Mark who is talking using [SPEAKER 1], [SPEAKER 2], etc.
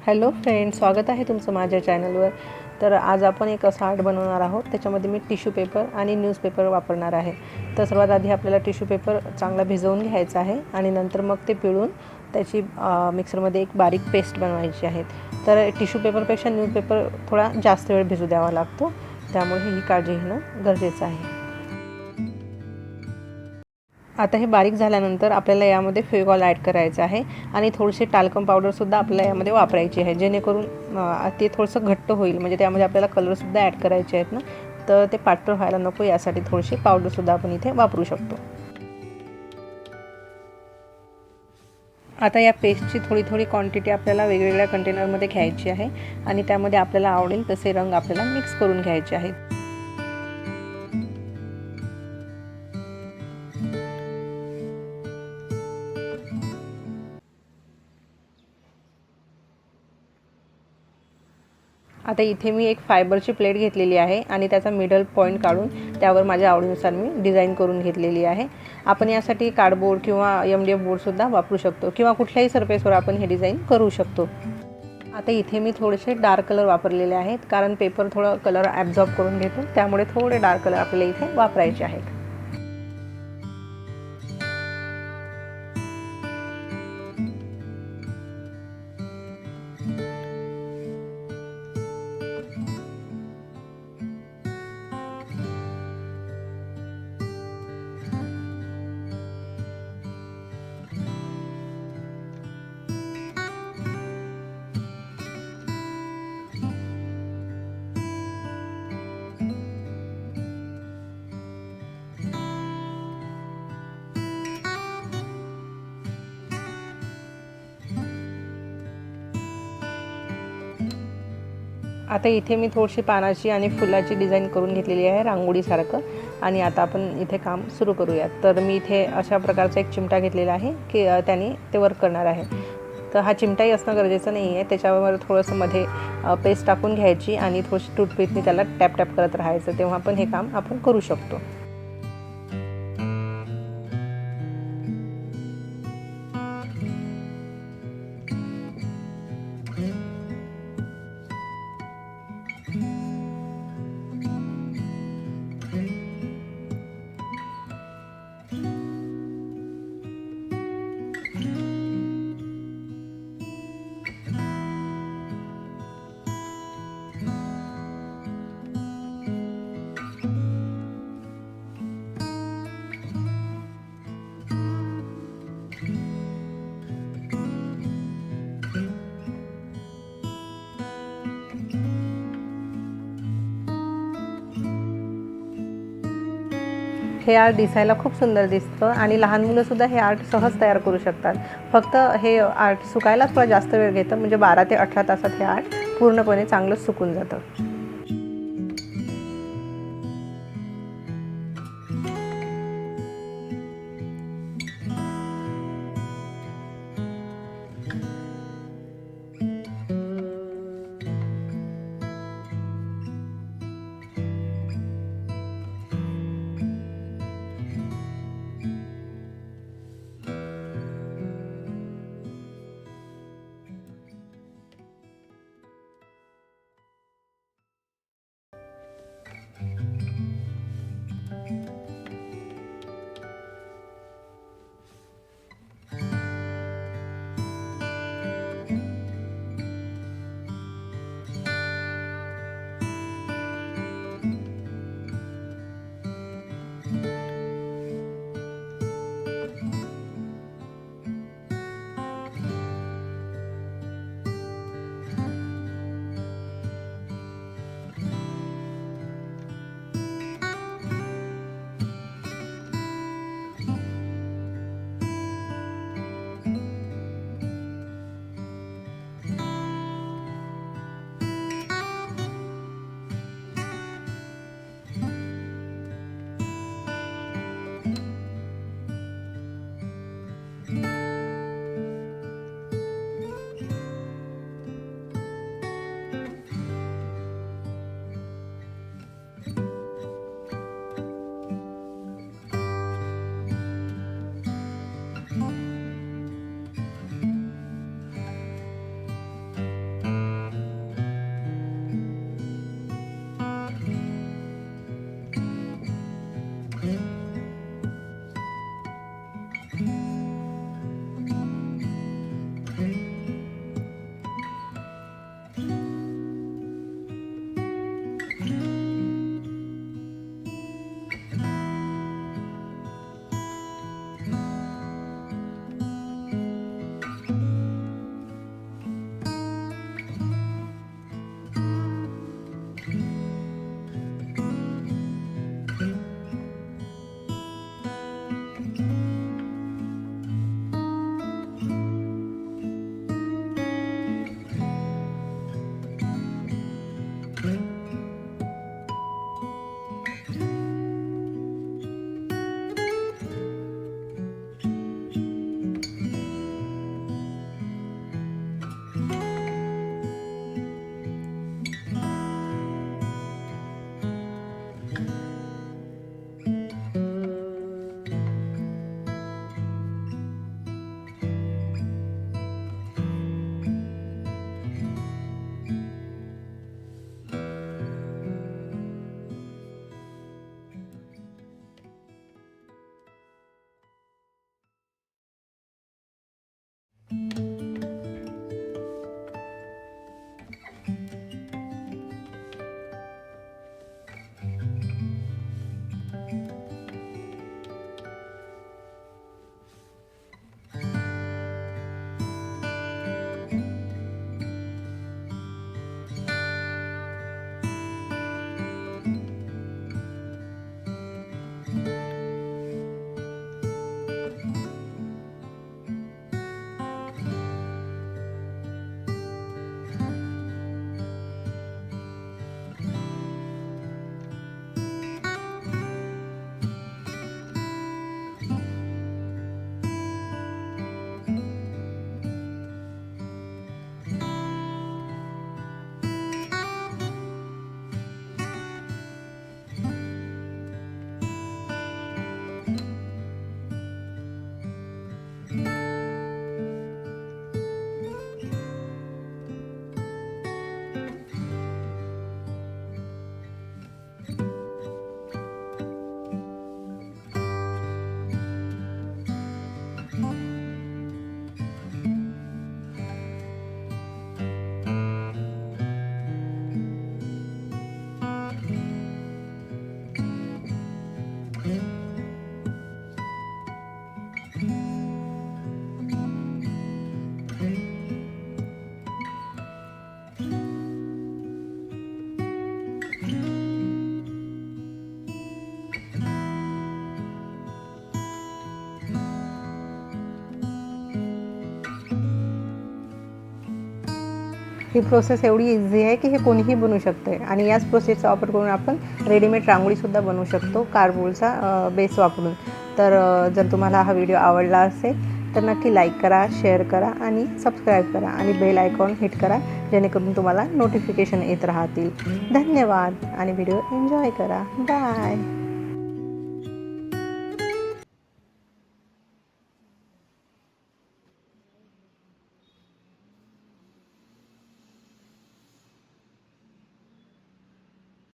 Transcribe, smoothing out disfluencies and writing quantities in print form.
[SPEAKER 1] Hello friends, स्वागत आहे तुमचं माझ्या चॅनलवर। तर आज आपण एक असं आर्ट बनवणार आहोत। त्याच्यामध्ये मी टिश्यू पेपर आणि न्यूजपेपर वापरणार आहे। तर सर्वात आधी आपल्याला टिश्यू पेपर चांगला भिजवून घ्यायचा आहे आणि नंतर मग ते पिळून त्याची मिक्सरमध्ये एक बारीक पेस्ट बनवायची आहे। तर टिश्यू पेपरपेक्षा न्यूजपेपर थोडा जास्त वेळ भिजू द्यावा लागतो, त्यामुळे ही काळजी घेणं गरजेचं आहे। आता हे बारीक झाल्यानंतर आपल्याला यामध्ये फेविकॉल ॲड करायचं आहे आणि थोडीशी टाल्कम पावडरसुद्धा आपल्याला यामध्ये वापरायची आहे, जेणेकरून ते थोडंसं घट्ट होईल। म्हणजे त्यामध्ये आपल्याला कलरसुद्धा ॲड करायचे आहेत ना, तर ते पातळ व्हायला नको यासाठी थोडीशी पावडरसुद्धा आपण इथे वापरू शकतो। आता या पेस्टची थोडी थोडी क्वांटिटी आपल्याला वेगवेगळ्या कंटेनरमध्ये घ्यायची आहे आणि त्यामध्ये आपल्याला आवडेल तसे रंग आपल्याला मिक्स करून घ्यायचे आहेत। आता इथे मी एक फायबरची प्लेट घेतलेली आहे आणि त्याचा मिडल पॉईंट काढून त्यावर माझ्या आवडीनुसार मी डिझाईन करून घेतलेली आहे। आपण यासाठी कार्डबोर्ड किंवा MDF बोर्डसुद्धा वापरू शकतो किंवा कुठल्याही सरफेसवर आपण हे डिझाईन करू शकतो। आता इथे मी थोडेसे डार्क कलर वापरलेले आहेत, कारण पेपर थोडं कलर ॲब्झॉर्ब करून घेतो, त्यामुळे थोडे डार्क कलर आपल्याला इथे वापरायचे आहेत। आता इथे मी थोडीशी पानाची आणि फुलाची डिझाईन करून घेतलेली आहे, रांगोळीसारखं। आणि आता आपण इथे काम सुरू करूयात। तर मी इथे अशा प्रकारचा एक चिमटा घेतलेला आहे की त्याने ते वर्क करणार आहे। तर हा चिमटाही असणं गरजेचं नाही आहे, त्याच्यावर थोडंसं मध्ये पेस्ट टाकून घ्यायची आणि थोडीशी टूथपिकने त्याला टॅप टॅप करत राहायचं, तेव्हा पण हे काम आपण करू शकतो। हे आर्ट दिसायला खूप सुंदर दिसतं आणि लहान मुलंसुद्धा हे आर्ट सहज तयार करू शकतात। फक्त हे आर्ट सुकायला थोडा जास्त वेळ घेतं, म्हणजे 12 ते 18 तासात हे आर्ट पूर्णपणे चांगलं सुकून जातं। ही प्रोसेस एवढी इझी आहे की हे कोणीही बनवू शकते आणि याच प्रोसेसचा वापर करून आपण रेडीमेड रांगोळीसुद्धा बनवू शकतो कार्डबोर्डचा बेस वापरून. तर जर तुम्हाला हा व्हिडिओ आवडला असेल तर नक्की लाईक करा, शेअर करा आणि सबस्क्राईब करा आणि बेल आयकॉन हिट करा, जेणेकरून तुम्हाला नोटिफिकेशन येत राहतील. धन्यवाद आणि व्हिडिओ एन्जॉय करा. बाय.